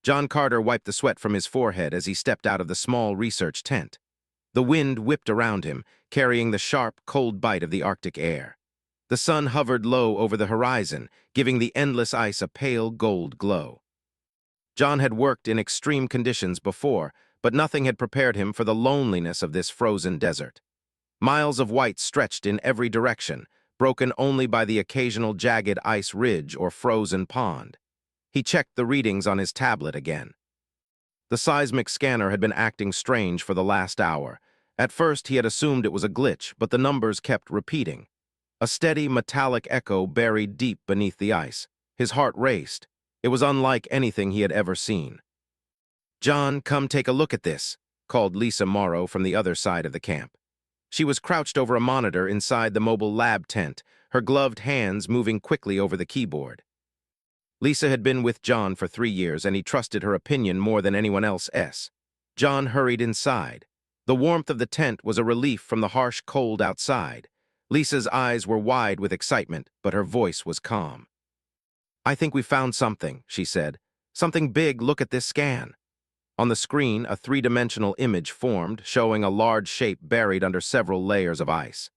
John Carter wiped the sweat from his forehead as he stepped out of the small research tent. The wind whipped around him, carrying the sharp, cold bite of the Arctic air. The sun hovered low over the horizon, giving the endless ice a pale gold glow. John had worked in extreme conditions before, but nothing had prepared him for the loneliness of this frozen desert. Miles of white stretched in every direction, broken only by the occasional jagged ice ridge or frozen pond. He checked the readings on his tablet again. The seismic scanner had been acting strange for the last hour. At first he had assumed it was a glitch, but the numbers kept repeating. A steady metallic echo buried deep beneath the ice. His heart raced. It was unlike anything he had ever seen. "John, come take a look at this," called Lisa Morrow from the other side of the camp. She was crouched over a monitor inside the mobile lab tent, her gloved hands moving quickly over the keyboard. Lisa had been with John for 3 years, and he trusted her opinion more than anyone else's. John hurried inside. The warmth of the tent was a relief from the harsh cold outside. Lisa's eyes were wide with excitement, but her voice was calm. "I think we found something," she said. "Something big, look at this scan." On the screen, a 3-dimensional image formed, showing a large shape buried under several layers of ice.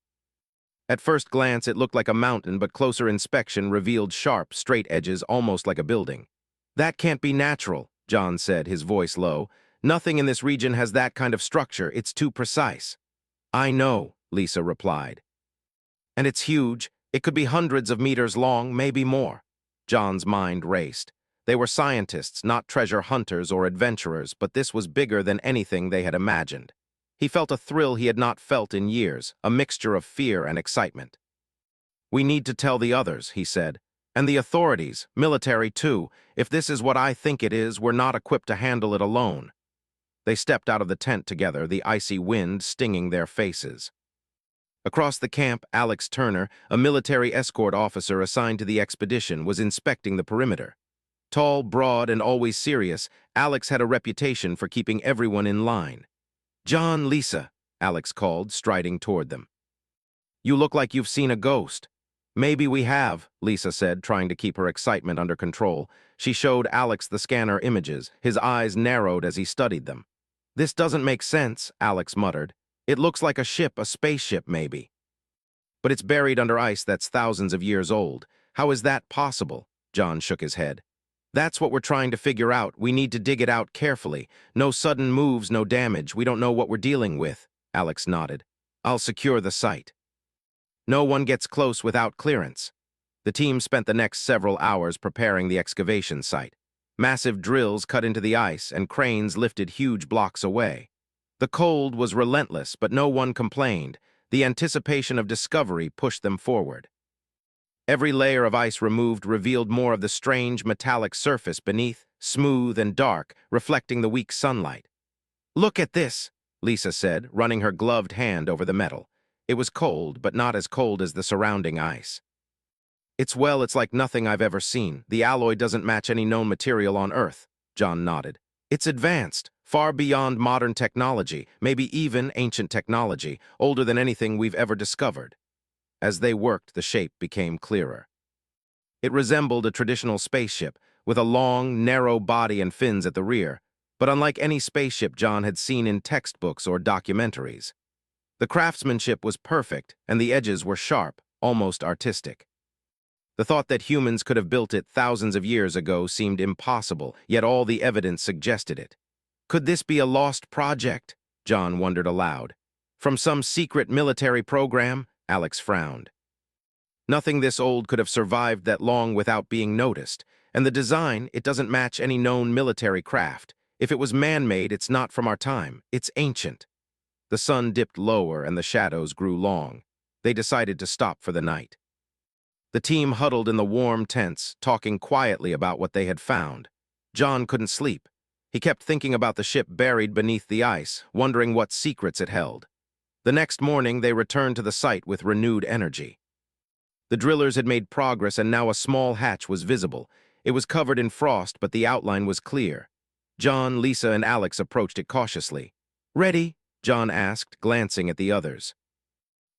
At first glance, it looked like a mountain, but closer inspection revealed sharp, straight edges, almost like a building. "That can't be natural," John said, his voice low. "Nothing in this region has that kind of structure. It's too precise." "I know," Lisa replied. "And it's huge. It could be hundreds of meters long, maybe more." John's mind raced. They were scientists, not treasure hunters or adventurers, but this was bigger than anything they had imagined. He felt a thrill he had not felt in years, a mixture of fear and excitement. "We need to tell the others," he said. "And the authorities, military too. If this is what I think it is, we're not equipped to handle it alone." They stepped out of the tent together, the icy wind stinging their faces. Across the camp, Alex Turner, a military escort officer assigned to the expedition, was inspecting the perimeter. Tall, broad, and always serious, Alex had a reputation for keeping everyone in line. "John, Lisa," Alex called, striding toward them. "You look like you've seen a ghost." "Maybe we have," Lisa said, trying to keep her excitement under control. She showed Alex the scanner images. His eyes narrowed as he studied them. "This doesn't make sense," Alex muttered. "It looks like a ship, a spaceship, maybe." "But it's buried under ice that's thousands of years old. How is that possible?" John shook his head. "That's what we're trying to figure out. We need to dig it out carefully. No sudden moves, no damage. We don't know what we're dealing with." Alex nodded. "I'll secure the site. No one gets close without clearance." The team spent the next several hours preparing the excavation site. Massive drills cut into the ice, and cranes lifted huge blocks away. The cold was relentless, but no one complained. The anticipation of discovery pushed them forward. Every layer of ice removed revealed more of the strange metallic surface beneath, smooth and dark, reflecting the weak sunlight. "Look at this," Lisa said, running her gloved hand over the metal. It was cold, but not as cold as the surrounding ice. It's like nothing I've ever seen. The alloy doesn't match any known material on Earth." John nodded. "It's advanced, far beyond modern technology, maybe even ancient technology, older than anything we've ever discovered." As they worked, the shape became clearer. It resembled a traditional spaceship, with a long, narrow body and fins at the rear, but unlike any spaceship John had seen in textbooks or documentaries. The craftsmanship was perfect, and the edges were sharp, almost artistic. The thought that humans could have built it thousands of years ago seemed impossible, yet all the evidence suggested it. Could this be a lost project? John wondered aloud. From some secret military program? Alex frowned. Nothing this old could have survived that long without being noticed, and the design, it doesn't match any known military craft. If it was man-made, it's not from our time. It's ancient. The sun dipped lower and the shadows grew long. They decided to stop for the night. The team huddled in the warm tents, talking quietly about what they had found. John couldn't sleep. He kept thinking about the ship buried beneath the ice, wondering what secrets it held. The next morning, they returned to the site with renewed energy. The drillers had made progress, and now a small hatch was visible. It was covered in frost, but the outline was clear. John, Lisa, and Alex approached it cautiously. "Ready?" John asked, glancing at the others.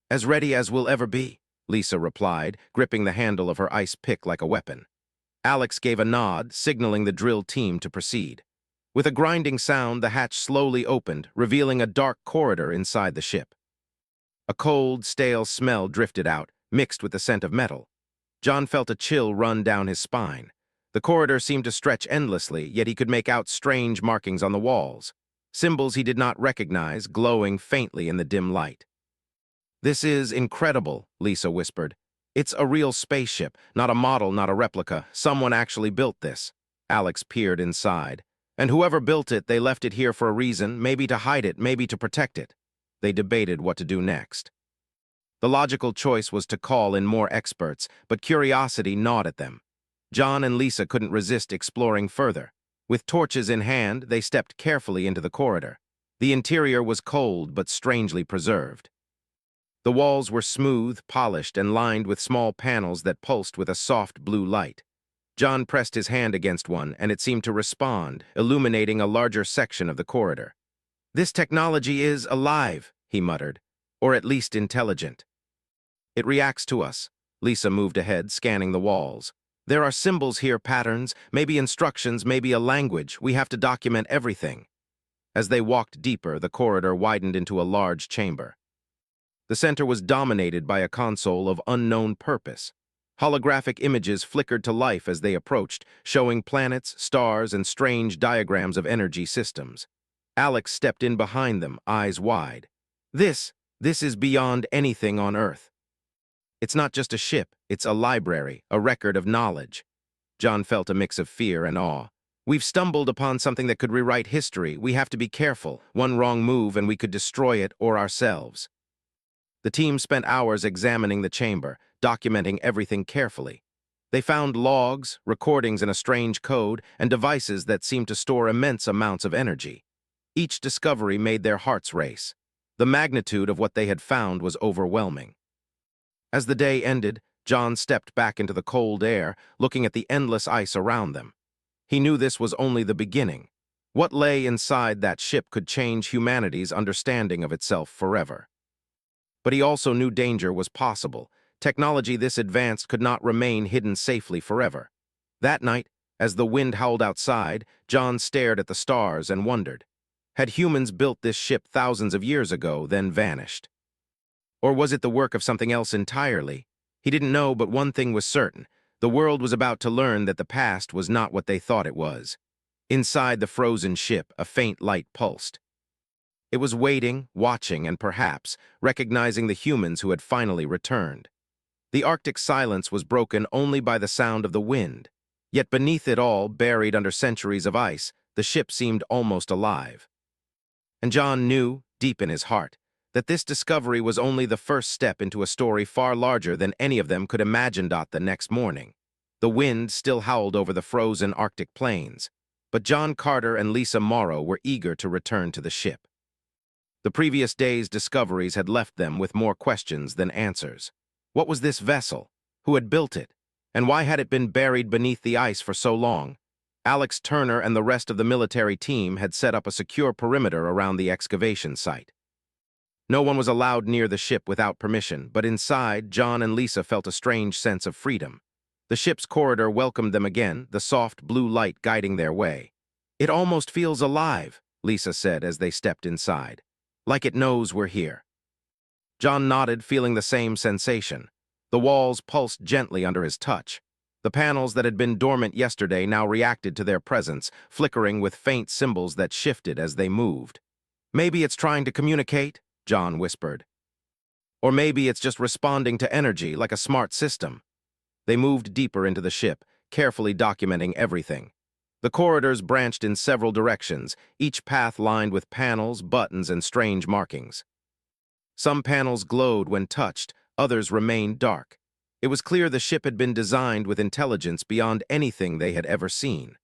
"As ready as we'll ever be," Lisa replied, gripping the handle of her ice pick like a weapon. Alex gave a nod, signaling the drill team to proceed. With a grinding sound, the hatch slowly opened, revealing a dark corridor inside the ship. A cold, stale smell drifted out, mixed with the scent of metal. John felt a chill run down his spine. The corridor seemed to stretch endlessly, yet he could make out strange markings on the walls, symbols he did not recognize, glowing faintly in the dim light. "This is incredible," Lisa whispered. "It's a real spaceship, not a model, not a replica. Someone actually built this." Alex peered inside. "And whoever built it, they left it here for a reason, maybe to hide it, maybe to protect it." They debated what to do next. The logical choice was to call in more experts, but curiosity gnawed at them. John and Lisa couldn't resist exploring further. With torches in hand, they stepped carefully into the corridor. The interior was cold but strangely preserved. The walls were smooth, polished, and lined with small panels that pulsed with a soft blue light. John pressed his hand against one, and it seemed to respond, illuminating a larger section of the corridor. "This technology is alive," he muttered, "or at least intelligent. It reacts to us." Lisa moved ahead, scanning the walls. "There are symbols here, patterns, maybe instructions, maybe a language. We have to document everything." As they walked deeper, the corridor widened into a large chamber. The center was dominated by a console of unknown purpose. Holographic images flickered to life as they approached, showing planets, stars, and strange diagrams of energy systems. Alex stepped in behind them, eyes wide. This is beyond anything on Earth. It's not just a ship, it's a library, a record of knowledge." John felt a mix of fear and awe. "We've stumbled upon something that could rewrite history. We have to be careful. One wrong move and we could destroy it or ourselves." The team spent hours examining the chamber, documenting everything carefully. They found logs, recordings in a strange code, and devices that seemed to store immense amounts of energy. Each discovery made their hearts race. The magnitude of what they had found was overwhelming. As the day ended, John stepped back into the cold air, looking at the endless ice around them. He knew this was only the beginning. What lay inside that ship could change humanity's understanding of itself forever. But he also knew danger was possible. Technology this advanced could not remain hidden safely forever. That night, as the wind howled outside, John stared at the stars and wondered. Had humans built this ship thousands of years ago, then vanished? Or was it the work of something else entirely? He didn't know, but one thing was certain. The world was about to learn that the past was not what they thought it was. Inside the frozen ship, a faint light pulsed. It was waiting, watching, and perhaps recognizing the humans who had finally returned. The Arctic silence was broken only by the sound of the wind. Yet beneath it all, buried under centuries of ice, the ship seemed almost alive. And John knew, deep in his heart, that this discovery was only the first step into a story far larger than any of them could imagine. The next morning, the wind still howled over the frozen Arctic plains, but John Carter and Lisa Morrow were eager to return to the ship. The previous day's discoveries had left them with more questions than answers. What was this vessel? Who had built it? And why had it been buried beneath the ice for so long? Alex Turner and the rest of the military team had set up a secure perimeter around the excavation site. No one was allowed near the ship without permission, but inside, John and Lisa felt a strange sense of freedom. The ship's corridor welcomed them again, the soft blue light guiding their way. "It almost feels alive," Lisa said as they stepped inside. "Like it knows we're here." John nodded, feeling the same sensation. The walls pulsed gently under his touch. The panels that had been dormant yesterday now reacted to their presence, flickering with faint symbols that shifted as they moved. "Maybe it's trying to communicate," John whispered. "Or maybe it's just responding to energy like a smart system." They moved deeper into the ship, carefully documenting everything. The corridors branched in several directions, each path lined with panels, buttons, and strange markings. Some panels glowed when touched, others remained dark. It was clear the ship had been designed with intelligence beyond anything they had ever seen.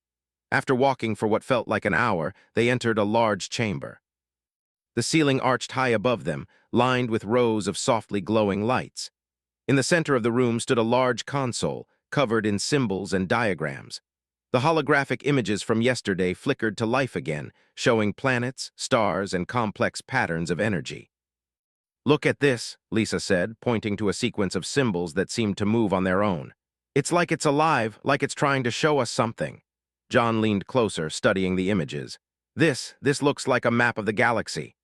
After walking for what felt like an hour, they entered a large chamber. The ceiling arched high above them, lined with rows of softly glowing lights. In the center of the room stood a large console, covered in symbols and diagrams. The holographic images from yesterday flickered to life again, showing planets, stars, and complex patterns of energy. "Look at this," Lisa said, pointing to a sequence of symbols that seemed to move on their own. It's like it's alive, like it's trying to show us something. John leaned closer, studying the images. This looks like a map of the galaxy.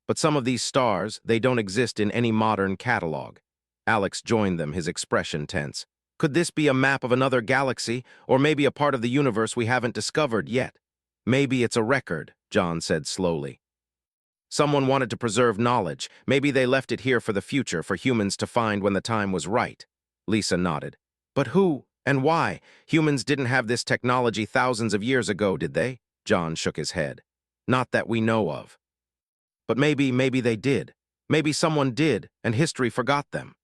But some of these stars, they don't exist in any modern catalog. Alex joined them, his expression tense. Could this be a map of another galaxy, or maybe a part of the universe we haven't discovered yet? Maybe it's a record, John said slowly. Someone wanted to preserve knowledge. Maybe they left it here for the future, for humans to find when the time was right. Lisa nodded. But who and why? Humans didn't have this technology thousands of years ago, did they? John shook his head. Not that we know of. But maybe they did. Maybe someone did, and history forgot them.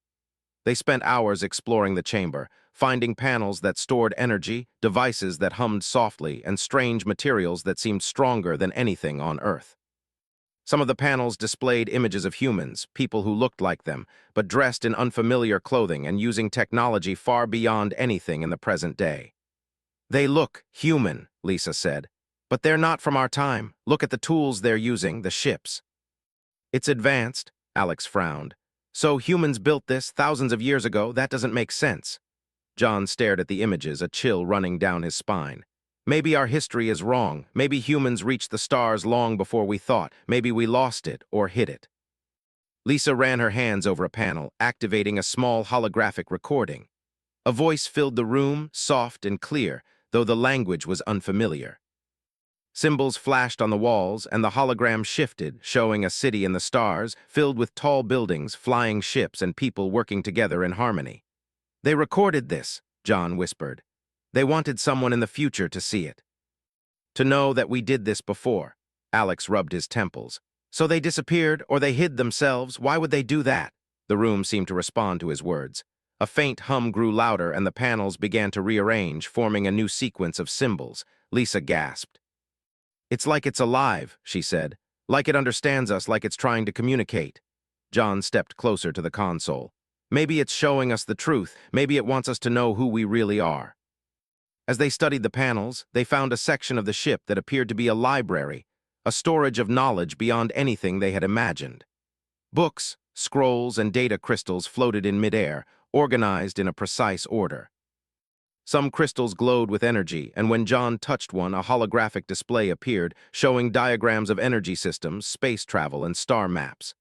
They spent hours exploring the chamber, finding panels that stored energy, devices that hummed softly, and strange materials that seemed stronger than anything on Earth. Some of the panels displayed images of humans, people who looked like them, but dressed in unfamiliar clothing and using technology far beyond anything in the present day. They look human, Lisa said, but they're not from our time. Look at the tools they're using, the ships. It's advanced, Alex frowned. So humans built this thousands of years ago? That doesn't make sense. John stared at the images, a chill running down his spine. Maybe our history is wrong. Maybe humans reached the stars long before we thought. Maybe we lost it or hid it. Lisa ran her hands over a panel, activating a small holographic recording. A voice filled the room, soft and clear, though the language was unfamiliar. Symbols flashed on the walls, and the hologram shifted, showing a city in the stars, filled with tall buildings, flying ships, and people working together in harmony. They recorded this, John whispered. They wanted someone in the future to see it. To know that we did this before. Alex rubbed his temples. So they disappeared, or they hid themselves. Why would they do that? The room seemed to respond to his words. A faint hum grew louder, and the panels began to rearrange, forming a new sequence of symbols. Lisa gasped. It's like it's alive, she said. Like it understands us, like it's trying to communicate. John stepped closer to the console. Maybe it's showing us the truth. Maybe it wants us to know who we really are. As they studied the panels, they found a section of the ship that appeared to be a library, a storage of knowledge beyond anything they had imagined. Books, scrolls, and data crystals floated in midair, organized in a precise order. Some crystals glowed with energy, and when John touched one, a holographic display appeared, showing diagrams of energy systems, space travel, and star maps.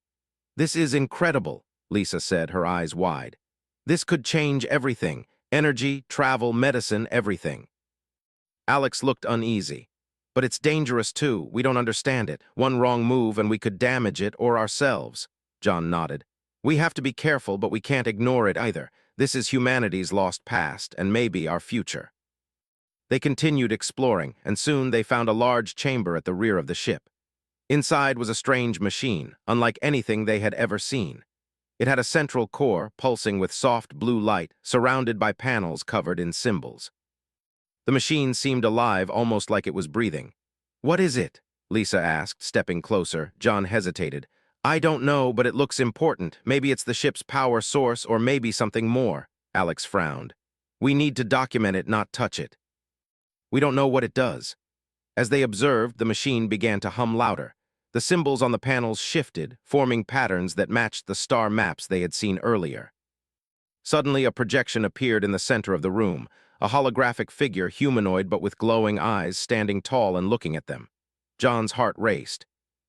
This is incredible, Lisa said, her eyes wide. This could change everything. Energy, travel, medicine, everything. Alex looked uneasy. But it's dangerous too. We don't understand it. One wrong move and we could damage it or ourselves. John nodded. We have to be careful, but we can't ignore it either. This is humanity's lost past and maybe our future. They continued exploring, and soon they found a large chamber at the rear of the ship. Inside was a strange machine, unlike anything they had ever seen. It had a central core, pulsing with soft blue light, surrounded by panels covered in symbols. The machine seemed alive, almost like it was breathing. What is it? Lisa asked, stepping closer. John hesitated. I don't know, but it looks important. Maybe it's the ship's power source, or maybe something more. Alex frowned. We need to document it, not touch it. We don't know what it does. As they observed, the machine began to hum louder. The symbols on the panels shifted, forming patterns that matched the star maps they had seen earlier. Suddenly, a projection appeared in the center of the room, a holographic figure, humanoid but with glowing eyes, standing tall and looking at them. John's heart raced.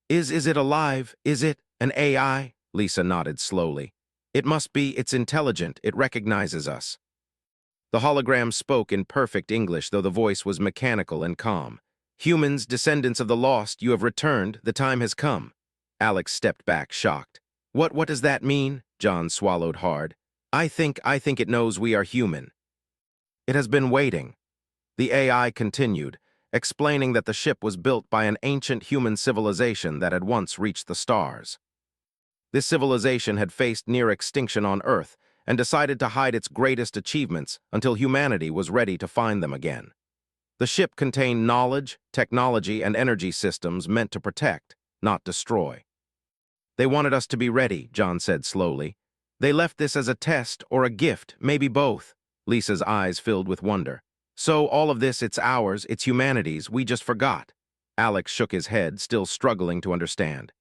Is it alive? Is it an AI? Lisa nodded slowly. It must be. It's intelligent. It recognizes us. The hologram spoke in perfect English, though the voice was mechanical and calm. Humans, descendants of the lost, you have returned. The time has come. Alex stepped back, shocked. What does that mean? John swallowed hard. I think it knows we are human. It has been waiting. The AI continued, explaining that the ship was built by an ancient human civilization that had once reached the stars. This civilization had faced near extinction on Earth and decided to hide its greatest achievements until humanity was ready to find them again. The ship contained knowledge, technology, and energy systems meant to protect, not destroy. They wanted us to be ready, John said slowly. They left this as a test or a gift, maybe both. Lisa's eyes filled with wonder. So all of this, it's ours, it's humanity's, we just forgot. Alex shook his head, still struggling to understand.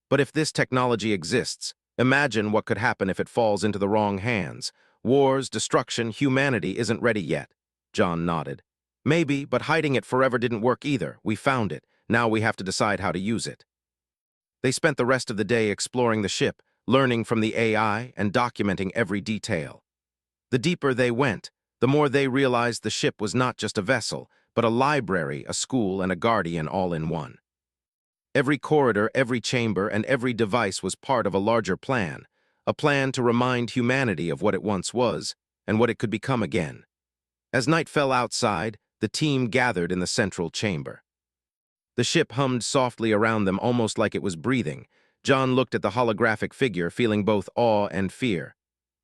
But if this technology exists, imagine what could happen if it falls into the wrong hands. Wars, destruction, humanity isn't ready yet. John nodded. Maybe, but hiding it forever didn't work either. We found it. Now we have to decide how to use it. They spent the rest of the day exploring the ship, learning from the AI and documenting every detail. The deeper they went, the more they realized the ship was not just a vessel, but a library, a school, and a guardian all in one. Every corridor, every chamber, and every device was part of a larger plan, a plan to remind humanity of what it once was and what it could become again. As night fell outside, the team gathered in the central chamber. The ship hummed softly around them, almost like it was breathing. John looked at the holographic figure, feeling both awe and fear.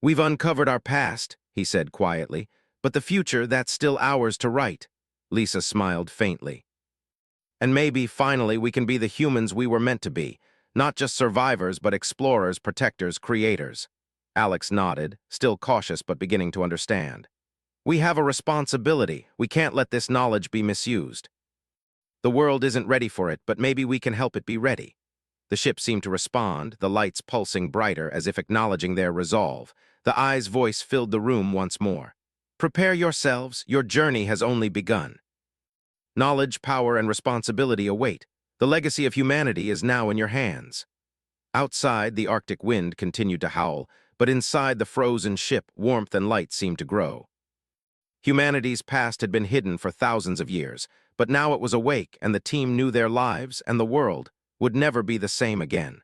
"We've uncovered our past," he said quietly, "but the future, that's still ours to write." Lisa smiled faintly. "And maybe, finally, we can be the humans we were meant to be, not just survivors, but explorers, protectors, creators." Alex nodded, still cautious but beginning to understand. "We have a responsibility. We can't let this knowledge be misused. The world isn't ready for it, but maybe we can help it be ready." The ship seemed to respond, the lights pulsing brighter as if acknowledging their resolve. The eye's voice filled the room once more. "Prepare yourselves. Your journey has only begun. Knowledge, power, and responsibility await. The legacy of humanity is now in your hands." Outside, the Arctic wind continued to howl, but inside the frozen ship, warmth and light seemed to grow. Humanity's past had been hidden for thousands of years, but now it was awake, and the team knew their lives and the world would never be the same again.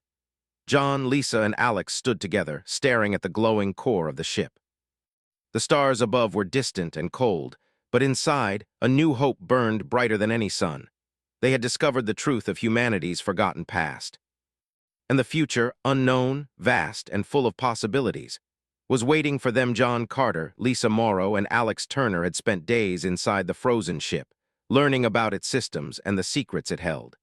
John, Lisa, and Alex stood together, staring at the glowing core of the ship. The stars above were distant and cold, but inside, a new hope burned brighter than any sun. They had discovered the truth of humanity's forgotten past. And the future, unknown, vast, and full of possibilities, was waiting for them. John Carter, Lisa Morrow, and Alex Turner had spent days inside the frozen ship, learning about its systems and the secrets it held.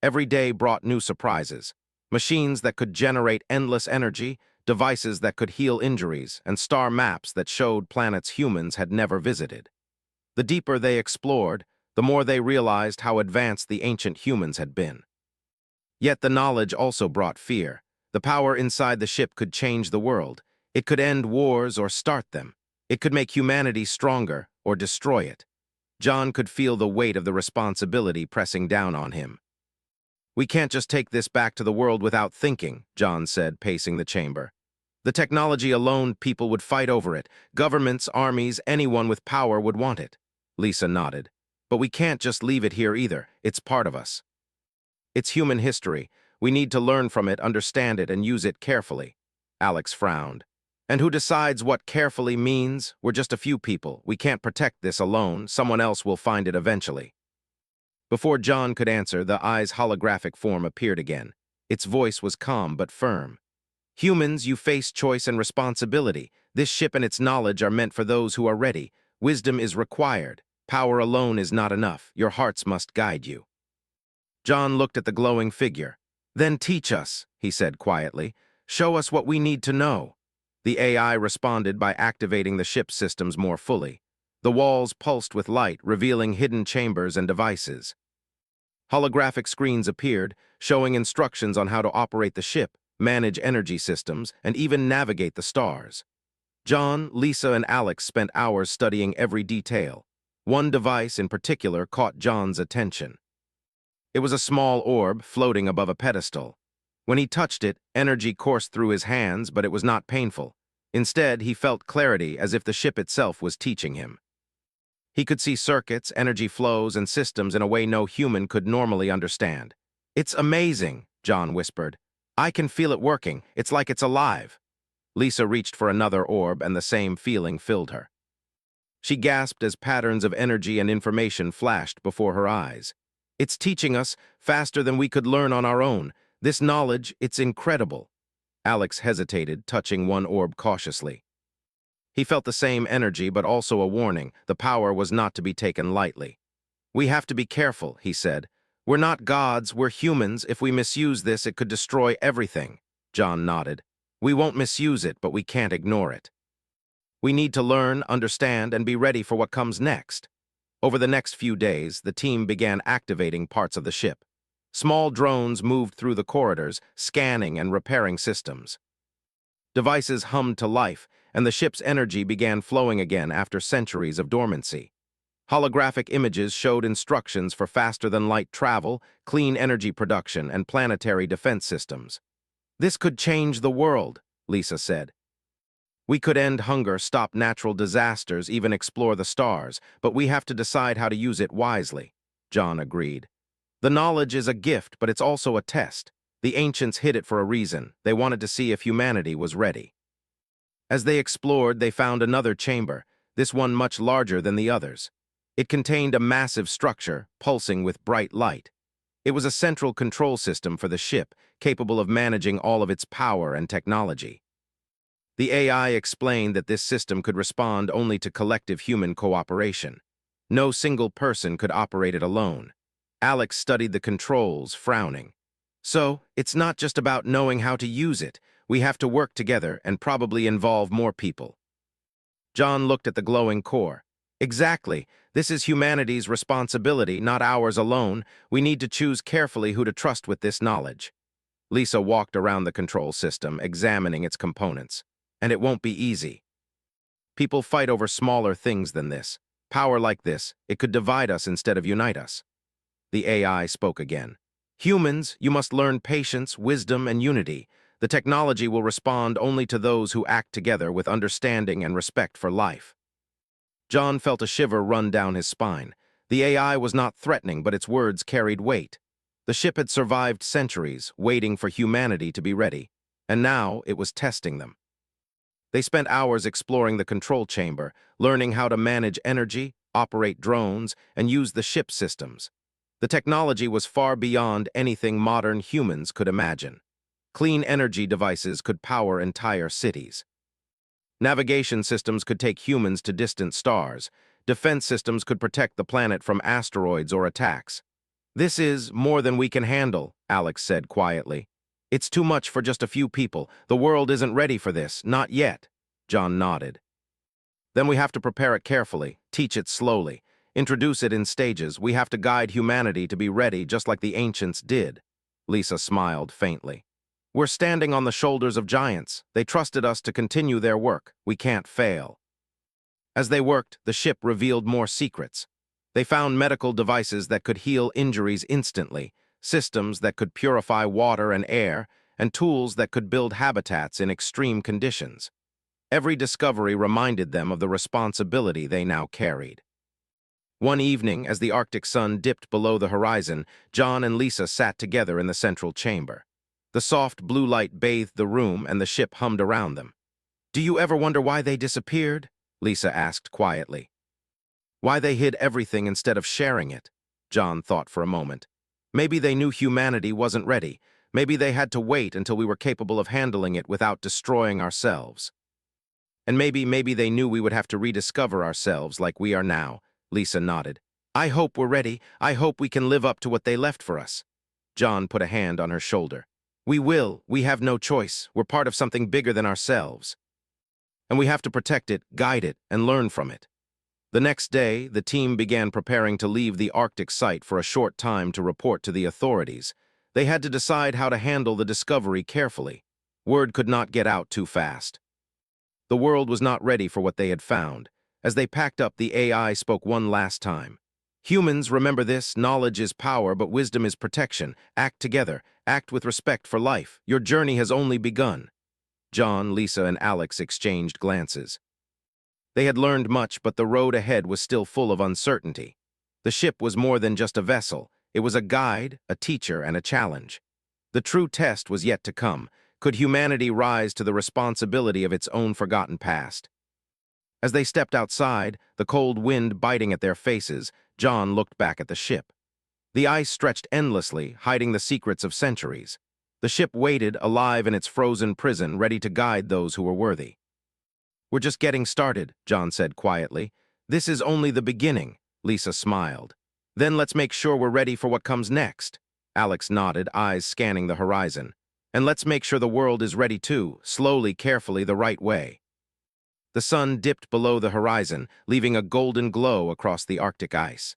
Every day brought new surprises: machines that could generate endless energy, devices that could heal injuries, and star maps that showed planets humans had never visited. The deeper they explored, the more they realized how advanced the ancient humans had been. Yet the knowledge also brought fear. The power inside the ship could change the world. It could end wars or start them. It could make humanity stronger or destroy it. John could feel the weight of the responsibility pressing down on him. "We can't just take this back to the world without thinking," John said, pacing the chamber. "The technology alone, people would fight over it. Governments, armies, anyone with power would want it." Lisa nodded. "But we can't just leave it here either. It's part of us. It's human history. We need to learn from it, understand it, and use it carefully." Alex frowned. "And who decides what carefully means? We're just a few people. We can't protect this alone. Someone else will find it eventually." Before John could answer, the eye's holographic form appeared again. Its voice was calm but firm. "Humans, you face choice and responsibility. This ship and its knowledge are meant for those who are ready. Wisdom is required. Power alone is not enough. Your hearts must guide you." John looked at the glowing figure. "Then teach us," he said quietly. "Show us what we need to know." The AI responded by activating the ship's systems more fully. The walls pulsed with light, revealing hidden chambers and devices. Holographic screens appeared, showing instructions on how to operate the ship, manage energy systems, and even navigate the stars. John, Lisa, and Alex spent hours studying every detail. One device in particular caught John's attention. It was a small orb floating above a pedestal. When he touched it, energy coursed through his hands, but it was not painful. Instead, he felt clarity, as if the ship itself was teaching him. He could see circuits, energy flows, and systems in a way no human could normally understand. "It's amazing," John whispered. "I can feel it working. It's like it's alive." Lisa reached for another orb, and the same feeling filled her. She gasped as patterns of energy and information flashed before her eyes. "It's teaching us faster than we could learn on our own. This knowledge, it's incredible." Alex hesitated, touching one orb cautiously. He felt the same energy, but also a warning. The power was not to be taken lightly. "We have to be careful," he said. "We're not gods, we're humans. If we misuse this, it could destroy everything." John nodded. "We won't misuse it, but we can't ignore it. We need to learn, understand, and be ready for what comes next." Over the next few days, the team began activating parts of the ship. Small drones moved through the corridors, scanning and repairing systems. Devices hummed to life, and the ship's energy began flowing again after centuries of dormancy. Holographic images showed instructions for faster-than-light travel, clean energy production, and planetary defense systems. "This could change the world," Lisa said. "We could end hunger, stop natural disasters, even explore the stars, but we have to decide how to use it wisely," John agreed. "The knowledge is a gift, but it's also a test. The ancients hid it for a reason. They wanted to see if humanity was ready." As they explored, they found another chamber, this one much larger than the others. It contained a massive structure, pulsing with bright light. It was a central control system for the ship, capable of managing all of its power and technology. The AI explained that this system could respond only to collective human cooperation. No single person could operate it alone. Alex studied the controls, frowning. "So, it's not just about knowing how to use it. We have to work together and probably involve more people." John looked at the glowing core. "Exactly. This is humanity's responsibility, not ours alone. We need to choose carefully who to trust with this knowledge." Lisa walked around the control system, examining its components. "And it won't be easy. People fight over smaller things than this. Power like this, it could divide us instead of unite us." The AI spoke again. "Humans, you must learn patience, wisdom, and unity. The technology will respond only to those who act together with understanding and respect for life." John felt a shiver run down his spine. The AI was not threatening, but its words carried weight. The ship had survived centuries, waiting for humanity to be ready, and now it was testing them. They spent hours exploring the control chamber, learning how to manage energy, operate drones, and use the ship systems. The technology was far beyond anything modern humans could imagine. Clean energy devices could power entire cities. Navigation systems could take humans to distant stars. Defense systems could protect the planet from asteroids or attacks. "This is more than we can handle," Alex said quietly. "It's too much for just a few people. The world isn't ready for this, not yet." John nodded. "Then we have to prepare it carefully, teach it slowly, introduce it in stages. We have to guide humanity to be ready just like the ancients did." Lisa smiled faintly. "We're standing on the shoulders of giants. They trusted us to continue their work. We can't fail." As they worked, the ship revealed more secrets. They found medical devices that could heal injuries instantly, systems that could purify water and air, and tools that could build habitats in extreme conditions. Every discovery reminded them of the responsibility they now carried. One evening, as the Arctic sun dipped below the horizon, John and Lisa sat together in the central chamber. The soft blue light bathed the room, and the ship hummed around them. "Do you ever wonder why they disappeared?" Lisa asked quietly. "Why they hid everything instead of sharing it?" John thought for a moment. "Maybe they knew humanity wasn't ready. Maybe they had to wait until we were capable of handling it without destroying ourselves. And maybe they knew we would have to rediscover ourselves like we are now." Lisa nodded. "I hope we're ready. I hope we can live up to what they left for us." John put a hand on her shoulder. "We will. We have no choice. We're part of something bigger than ourselves. And we have to protect it, guide it, and learn from it." The next day, the team began preparing to leave the Arctic site for a short time to report to the authorities. They had to decide how to handle the discovery carefully. Word could not get out too fast. The world was not ready for what they had found. As they packed up, the AI spoke one last time. "Humans, remember this. Knowledge is power, but wisdom is protection. Act together. Act with respect for life. Your journey has only begun." John, Lisa, and Alex exchanged glances. They had learned much, but the road ahead was still full of uncertainty. The ship was more than just a vessel. It was a guide, a teacher, and a challenge. The true test was yet to come. Could humanity rise to the responsibility of its own forgotten past? As they stepped outside, the cold wind biting at their faces, John looked back at the ship. The ice stretched endlessly, hiding the secrets of centuries. The ship waited, alive in its frozen prison, ready to guide those who were worthy. "We're just getting started," John said quietly. "This is only the beginning." Lisa smiled. "Then let's make sure we're ready for what comes next." Alex nodded, eyes scanning the horizon. "And let's make sure the world is ready too, slowly, carefully, the right way." The sun dipped below the horizon, leaving a golden glow across the Arctic ice.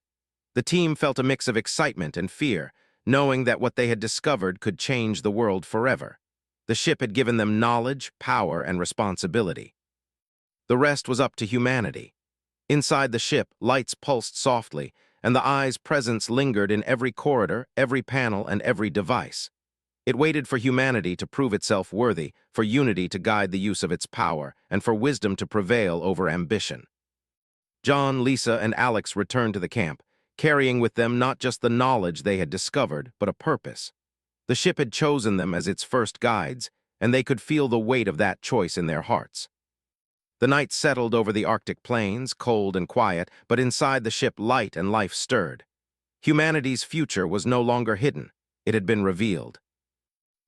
The team felt a mix of excitement and fear, knowing that what they had discovered could change the world forever. The ship had given them knowledge, power, and responsibility. The rest was up to humanity. Inside the ship, lights pulsed softly, and the eye's presence lingered in every corridor, every panel, and every device. It waited for humanity to prove itself worthy, for unity to guide the use of its power, and for wisdom to prevail over ambition. John, Lisa, and Alex returned to the camp, carrying with them not just the knowledge they had discovered, but a purpose. The ship had chosen them as its first guides, and they could feel the weight of that choice in their hearts. The night settled over the Arctic plains, cold and quiet, but inside the ship light and life stirred. Humanity's future was no longer hidden. It had been revealed.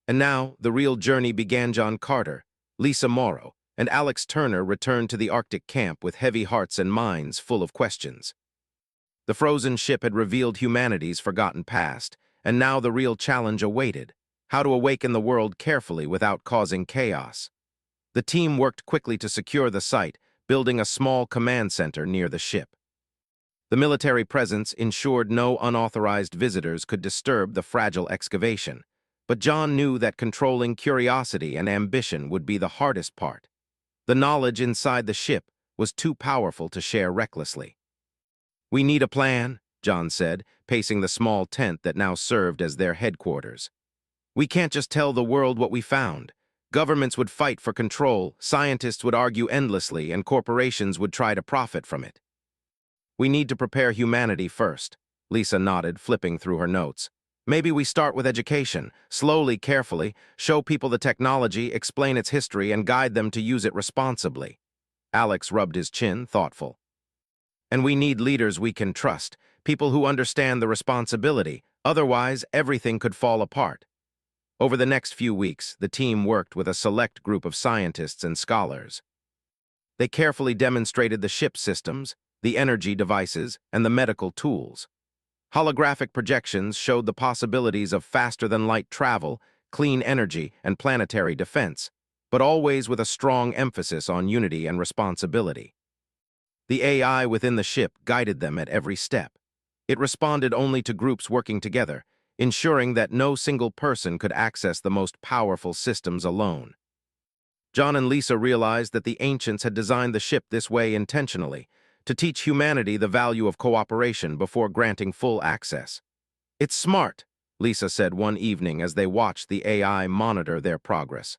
And now, the real journey began. John Carter, Lisa Morrow, and Alex Turner returned to the Arctic camp with heavy hearts and minds full of questions. The frozen ship had revealed humanity's forgotten past, and now the real challenge awaited: how to awaken the world carefully without causing chaos. The team worked quickly to secure the site, building a small command center near the ship. The military presence ensured no unauthorized visitors could disturb the fragile excavation, but John knew that controlling curiosity and ambition would be the hardest part. The knowledge inside the ship was too powerful to share recklessly. "We need a plan," John said, pacing the small tent that now served as their headquarters. "We can't just tell the world what we found. Governments would fight for control, scientists would argue endlessly, and corporations would try to profit from it. We need to prepare humanity first," Lisa nodded, flipping through her notes. "Maybe we start with education, slowly, carefully, show people the technology, explain its history, and guide them to use it responsibly." Alex rubbed his chin, thoughtful. "And we need leaders we can trust, people who understand the responsibility, otherwise everything could fall apart." Over the next few weeks, the team worked with a select group of scientists and scholars. They carefully demonstrated the ship systems, the energy devices, and the medical tools. Holographic projections showed the possibilities of faster-than-light travel, clean energy, and planetary defense, but always with a strong emphasis on unity and responsibility. The AI within the ship guided them at every step. It responded only to groups working together, ensuring that no single person could access the most powerful systems alone. John and Lisa realized that the ancients had designed the ship this way intentionally, to teach humanity the value of cooperation before granting full access. "It's smart," Lisa said one evening as they watched the AI monitor their progress.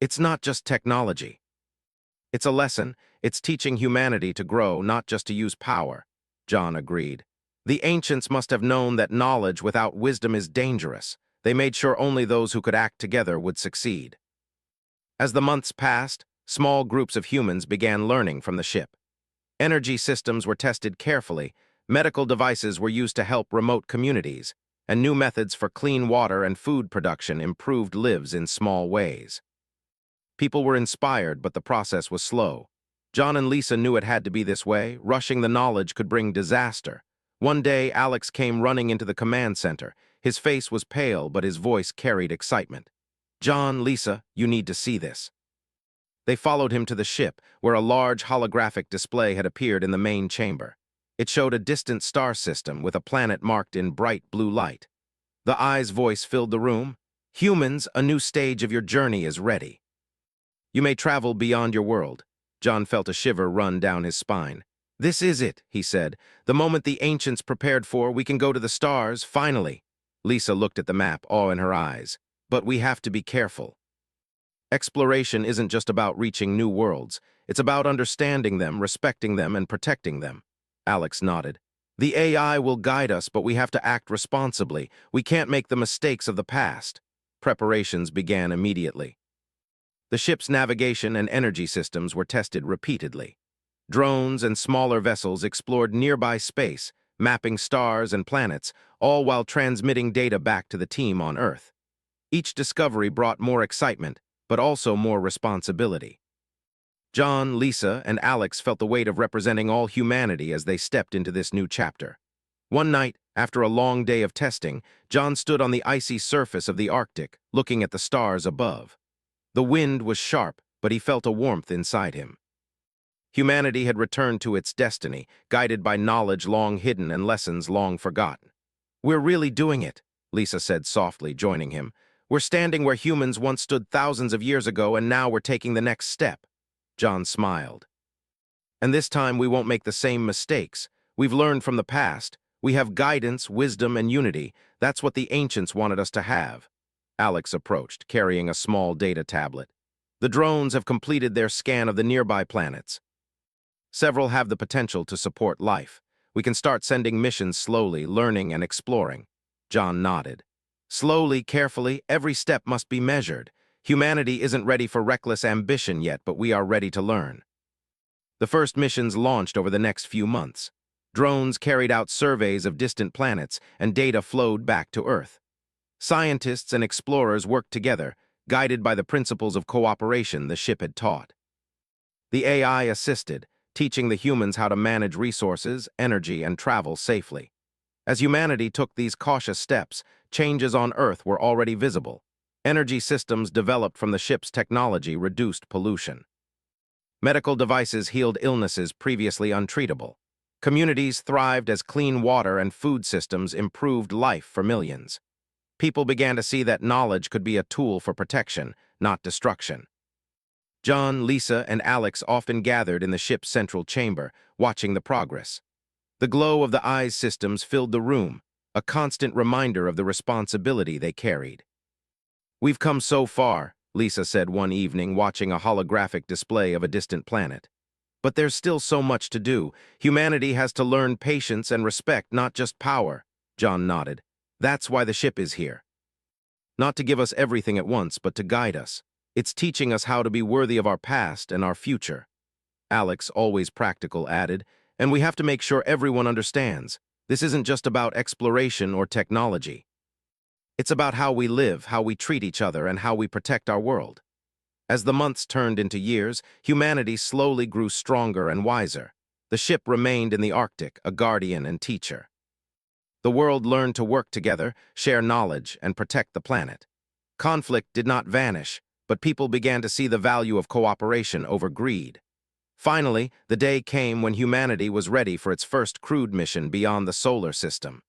"It's not just technology. It's a lesson. It's teaching humanity to grow, not just to use power," John agreed. "The ancients must have known that knowledge without wisdom is dangerous. They made sure only those who could act together would succeed." As the months passed, small groups of humans began learning from the ship. Energy systems were tested carefully, medical devices were used to help remote communities, and new methods for clean water and food production improved lives in small ways. People were inspired, but the process was slow. John and Lisa knew it had to be this way. Rushing the knowledge could bring disaster. One day, Alex came running into the command center. His face was pale, but his voice carried excitement. "John, Lisa, you need to see this." They followed him to the ship, where a large holographic display had appeared in the main chamber. It showed a distant star system with a planet marked in bright blue light. The eye's voice filled the room. "Humans, a new stage of your journey is ready. You may travel beyond your world." John felt a shiver run down his spine. "This is it," he said. "The moment the ancients prepared for. We can go to the stars, finally." Lisa looked at the map, awe in her eyes. "But we have to be careful. Exploration isn't just about reaching new worlds. It's about understanding them, respecting them, and protecting them." Alex nodded. "The AI will guide us, but we have to act responsibly. We can't make the mistakes of the past." Preparations began immediately. The ship's navigation and energy systems were tested repeatedly. Drones and smaller vessels explored nearby space, mapping stars and planets, all while transmitting data back to the team on Earth. Each discovery brought more excitement, but also more responsibility. John, Lisa, and Alex felt the weight of representing all humanity as they stepped into this new chapter. One night, after a long day of testing, John stood on the icy surface of the Arctic, looking at the stars above. The wind was sharp, but he felt a warmth inside him. Humanity had returned to its destiny, guided by knowledge long hidden and lessons long forgotten. "We're really doing it," Lisa said softly, joining him. "We're standing where humans once stood thousands of years ago, and now we're taking the next step." John smiled. And this time we won't make the same mistakes. We've learned from the past. We have guidance, wisdom, and unity. That's what the ancients wanted us to have. Alex approached, carrying a small data tablet. The drones have completed their scan of the nearby planets. Several have the potential to support life. We can start sending missions slowly, learning and exploring. John nodded. Slowly, carefully, every step must be measured. Humanity isn't ready for reckless ambition yet, but we are ready to learn. The first missions launched over the next few months. Drones carried out surveys of distant planets, and data flowed back to Earth. Scientists and explorers worked together, guided by the principles of cooperation the ship had taught. The AI assisted, teaching the humans how to manage resources, energy, and travel safely. As humanity took these cautious steps, changes on Earth were already visible. Energy systems developed from the ship's technology reduced pollution. Medical devices healed illnesses previously untreatable. Communities thrived as clean water and food systems improved life for millions. People began to see that knowledge could be a tool for protection, not destruction. John, Lisa, and Alex often gathered in the ship's central chamber, watching the progress. The glow of the eyes systems filled the room, a constant reminder of the responsibility they carried. "We've come so far," Lisa said one evening, watching a holographic display of a distant planet. "But there's still so much to do. Humanity has to learn patience and respect, not just power." John nodded. "That's why the ship is here. Not to give us everything at once, but to guide us. It's teaching us how to be worthy of our past and our future." Alex, always practical, added, "And we have to make sure everyone understands. This isn't just about exploration or technology. It's about how we live, how we treat each other, and how we protect our world." As the months turned into years, humanity slowly grew stronger and wiser. The ship remained in the Arctic, a guardian and teacher. The world learned to work together, share knowledge, and protect the planet. Conflict did not vanish, but people began to see the value of cooperation over greed. Finally, the day came when humanity was ready for its first crewed mission beyond the solar system.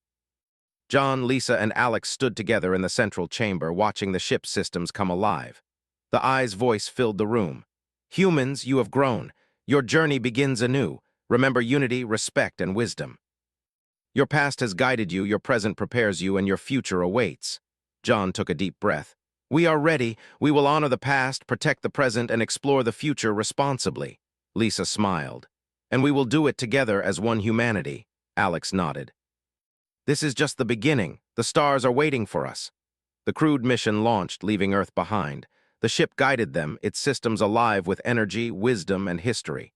John, Lisa, and Alex stood together in the central chamber, watching the ship's systems come alive. The eye's voice filled the room. "Humans, you have grown. Your journey begins anew. Remember unity, respect, and wisdom. Your past has guided you, your present prepares you, and your future awaits." John took a deep breath. "We are ready. We will honor the past, protect the present, and explore the future responsibly." Lisa smiled. "And we will do it together as one humanity." Alex nodded. "This is just the beginning. The stars are waiting for us." The crewed mission launched, leaving Earth behind. The ship guided them, its systems alive with energy, wisdom, and history.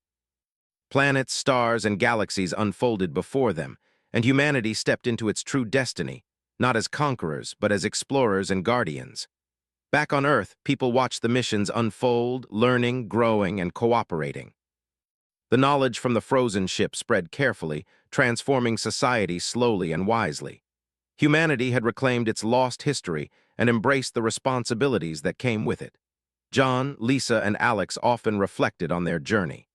Planets, stars, and galaxies unfolded before them, and humanity stepped into its true destiny, not as conquerors, but as explorers and guardians. Back on Earth, people watched the missions unfold, learning, growing, and cooperating. The knowledge from the frozen ship spread carefully, transforming society slowly and wisely. Humanity had reclaimed its lost history and embraced the responsibilities that came with it. John, Lisa, and Alex often reflected on their journey.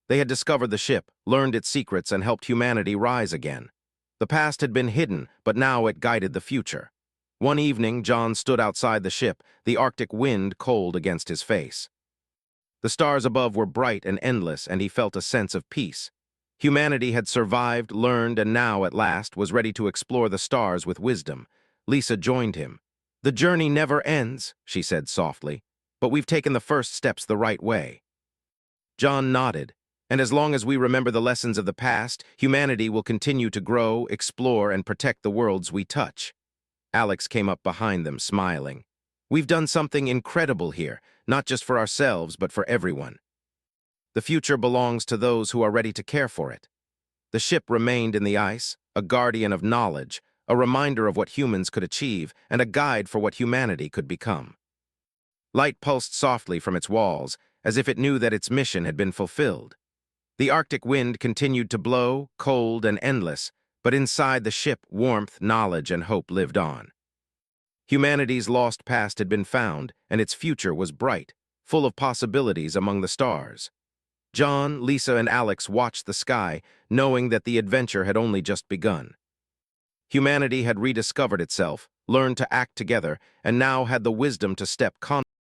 They had discovered the ship, learned its secrets, and helped humanity rise again. The past had been hidden, but now it guided the future. One evening, John stood outside the ship, the Arctic wind cold against his face. The stars above were bright and endless, and he felt a sense of peace. Humanity had survived, learned, and now, at last, was ready to explore the stars with wisdom. Lisa joined him. "The journey never ends," she said softly, "but we've taken the first steps the right way." John nodded. "And as long as we remember the lessons of the past, humanity will continue to grow, explore, and protect the worlds we touch." Alex came up behind them, smiling. "We've done something incredible here, not just for ourselves, but for everyone. The future belongs to those who are ready to care for it." The ship remained in the ice, a guardian of knowledge, a reminder of what humans could achieve, and a guide for what humanity could become. Light pulsed softly from its walls, as if it knew that its mission had been fulfilled. The Arctic wind continued to blow, cold and endless, but inside the ship, warmth, knowledge, and hope lived on. Humanity's lost past had been found, and its future was bright, full of possibilities among the stars. John, Lisa, and Alex watched the sky, knowing that the adventure had only just begun. Humanity had rediscovered itself, learned to act together, and now had the wisdom to step confidently